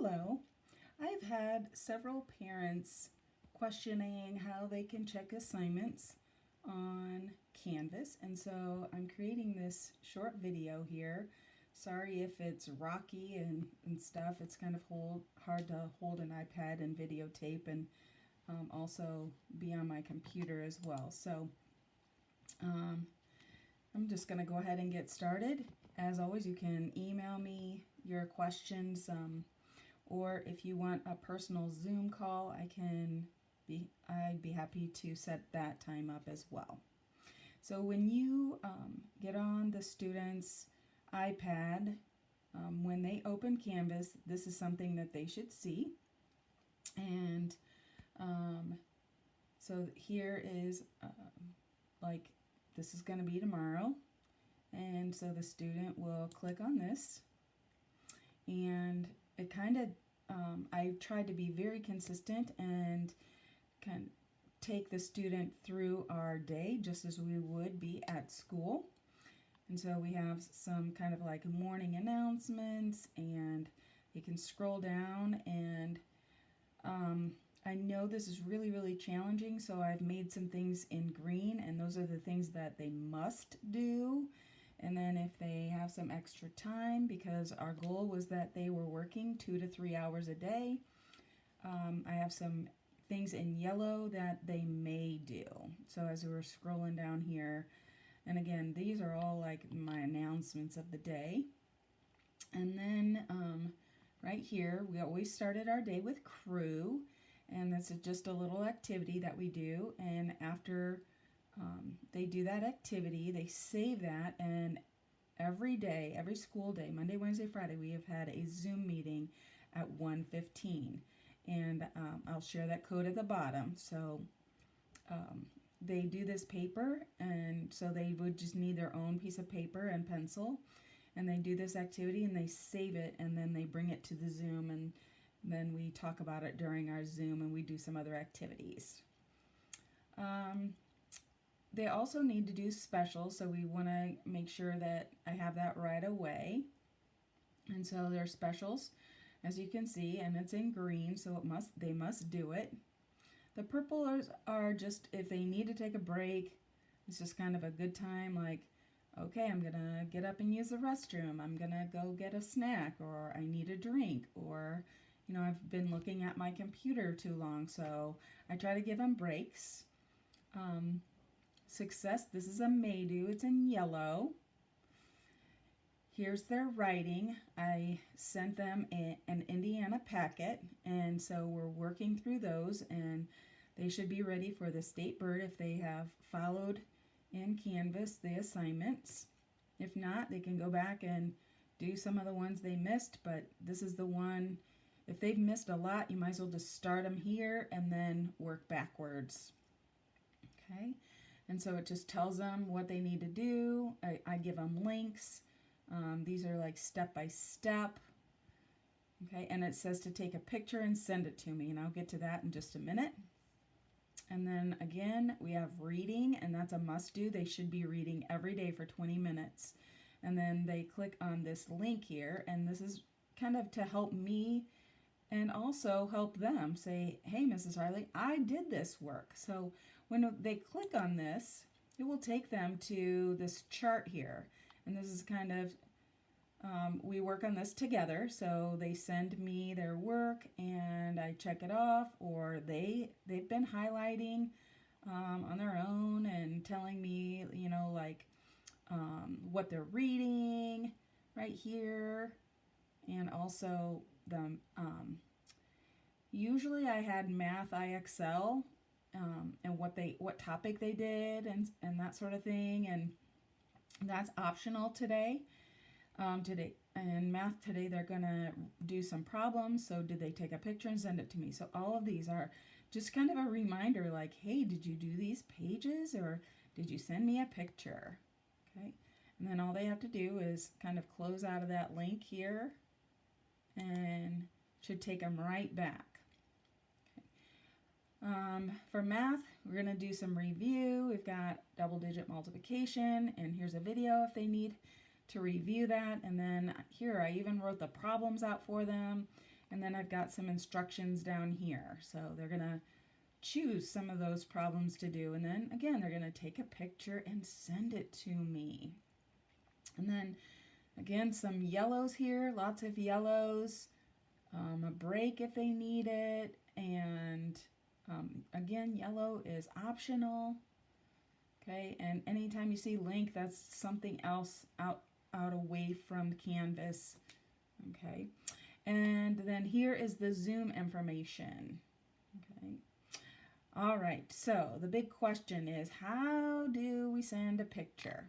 Hello. I've had several parents questioning how they can check assignments on Canvas, and so I'm creating this short video here. Sorry if it's rocky and stuff. It's kind of hard to hold an iPad and videotape and also be on my computer as well. So I'm just going to go ahead and get started. As always, you can email me your questions. Or if you want a personal Zoom call, I'd be happy to set that time up as well. So when you get on the student's iPad, when they open Canvas, this is something that they should see. And so here is this is going to be tomorrow. And so the student will click on this, and it kind of I tried to be very consistent and kind of take the student through our day just as we would be at school. And so we have some kind of like morning announcements, and you can scroll down, and I know this is really, really challenging, so I've made some things in green, and those are the things that they must do. And then if they have some extra time, because our goal was that they were working 2 to 3 hours a day, I have some things in yellow that they may do. So as we're scrolling down here, and again, these are all like my announcements of the day. And then right here, we always started our day with crew, and that's just a little activity that we do. And after they do that activity, they save that, and every day, every school day, Monday, Wednesday, Friday, we have had a Zoom meeting at 1:15, and I'll share that code at the bottom. So they do this paper, and so they would just need their own piece of paper and pencil, and they do this activity, and they save it, and then they bring it to the Zoom, and then we talk about it during our Zoom, and we do some other activities. They also need to do specials, so we want to make sure that I have that right away. And so their specials, as you can see, and it's in green, so they must do it. The purple are just if they need to take a break. It's just kind of a good time, like, okay, I'm gonna get up and use the restroom. I'm gonna go get a snack, or I need a drink, or I've been looking at my computer too long, so I try to give them breaks. Success, this is a may do, it's in yellow. Here's their writing. I sent them an Indiana packet, and so we're working through those, and they should be ready for the state bird if they have followed in Canvas the assignments. If not, they can go back and do some of the ones they missed, but this is the one. If they've missed a lot, you might as well just start them here and then work backwards. Okay. And so it just tells them what they need to do. I give them links. These are like step by step. Okay, and it says to take a picture and send it to me, and I'll get to that in just a minute. And then again, we have reading, and that's a must do. They should be reading every day for 20 minutes. And then they click on this link here, and this is kind of to help me and also help them say, hey, Mrs. Harley, I did this work. So when they click on this, it will take them to this chart here. And this is kind of, we work on this together. So they send me their work, and I check it off, or they've been highlighting on their own and telling me, what they're reading right here. And also the usually I had Math IXL, and what topic they did, and that sort of thing, and that's optional today. And math today, they're gonna do some problems. So did they take a picture and send it to me? So all of these are just kind of a reminder, like, hey, did you do these pages, or did you send me a picture? Okay, and then all they have to do is kind of close out of that link here, and should take them right back. For math, we're going to do some review. We've got double-digit multiplication, and here's a video if they need to review that. And then here, I even wrote the problems out for them, And then I've got some instructions down here. So they're going to choose some of those problems to do. And then again, they're going to take a picture and send it to me. And then again, some yellows here, lots of yellows, a break if they need it. And again, yellow is optional. Okay, and anytime you see link, that's something else out away from Canvas. Okay, and then here is the Zoom information. Okay, all right, so the big question is, how do we send a picture?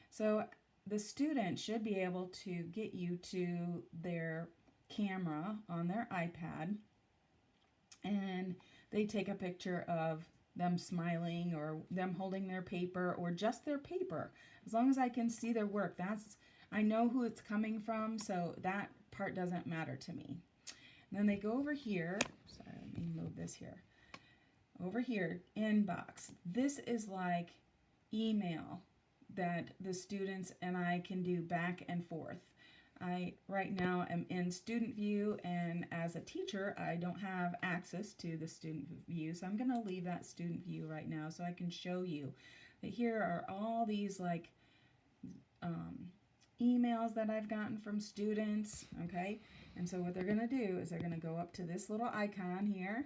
So the student should be able to get you to their camera on their iPad, and they take a picture of them smiling or them holding their paper or just their paper. As long as I can see their work, I know who it's coming from, so that part doesn't matter to me. And then they go over here. Sorry, let me move this here. Over here, inbox. This is like email that the students and I can do back and forth. I right now am in student view, and as a teacher I don't have access to the student view, so I'm going to leave that student view right now so I can show you that here are all these like emails that I've gotten from students. Okay, and so what they're going to do is they're going to go up to this little icon here,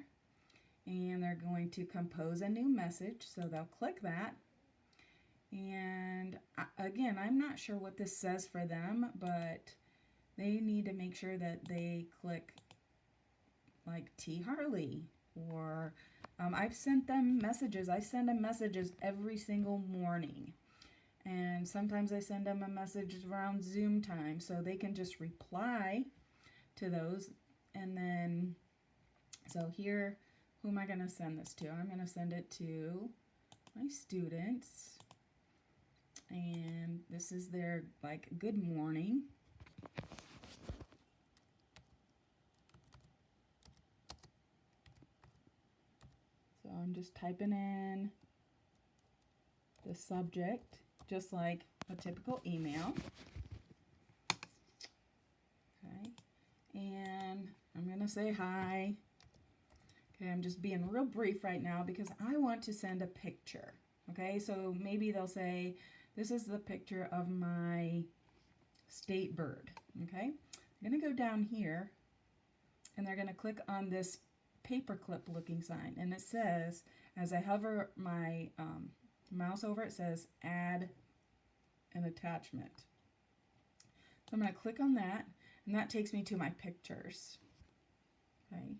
and they're going to compose a new message. So they'll click that. And again, I'm not sure what this says for them, but they need to make sure that they click like T. Harley, or I've sent them messages. I send them messages every single morning. And sometimes I send them a message around Zoom time, so they can just reply to those. And then, so here, who am I going to send this to? I'm going to send it to my students. And this is their like good morning. So I'm just typing in the subject, just like a typical email. Okay, and I'm gonna say hi. Okay, I'm just being real brief right now because I want to send a picture. Okay, so maybe they'll say, this is the picture of my state bird. Okay, I'm going to go down here, and they're going to click on this paperclip looking sign, and it says, as I hover my mouse over it, says add an attachment. So I'm going to click on that, and that takes me to my pictures. Okay,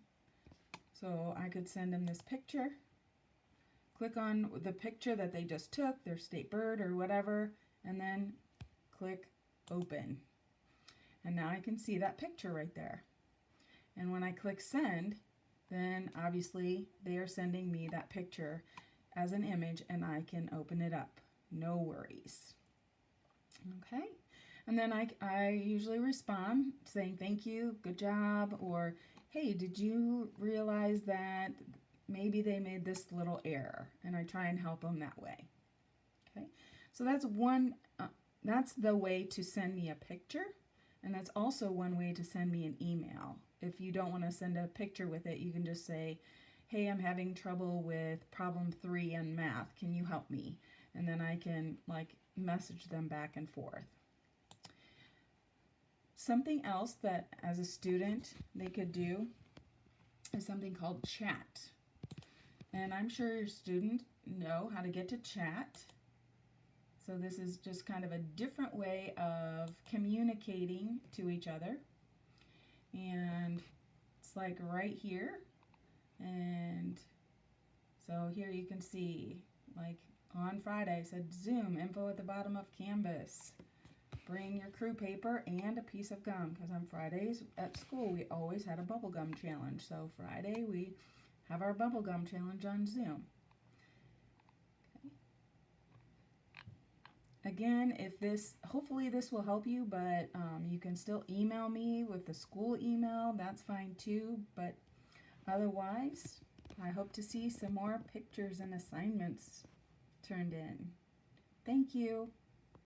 so I could send them this picture. Click on the picture that they just took, their state bird or whatever, and then click open. And now I can see that picture right there. And when I click send, then obviously they are sending me that picture as an image, and I can open it up. No worries. Okay. And then I usually respond saying thank you, good job, or hey, did you realize that maybe they made this little error, and I try and help them that way. Okay, so that's that's the way to send me a picture, and that's also one way to send me an email. If you don't want to send a picture with it, you can just say, hey, I'm having trouble with problem 3 in math. Can you help me? And then I can like message them back and forth. Something else that as a student they could do is something called chat. And I'm sure your students know how to get to chat. So this is just kind of a different way of communicating to each other. And it's like right here. And so here you can see, like on Friday, I said Zoom, info at the bottom of Canvas. Bring your crew paper and a piece of gum, because on Fridays at school we always had a bubble gum challenge. So Friday we have our bubble gum challenge on Zoom. Okay. Again, hopefully this will help you, but you can still email me with the school email. That's fine too, but otherwise, I hope to see some more pictures and assignments turned in. Thank you.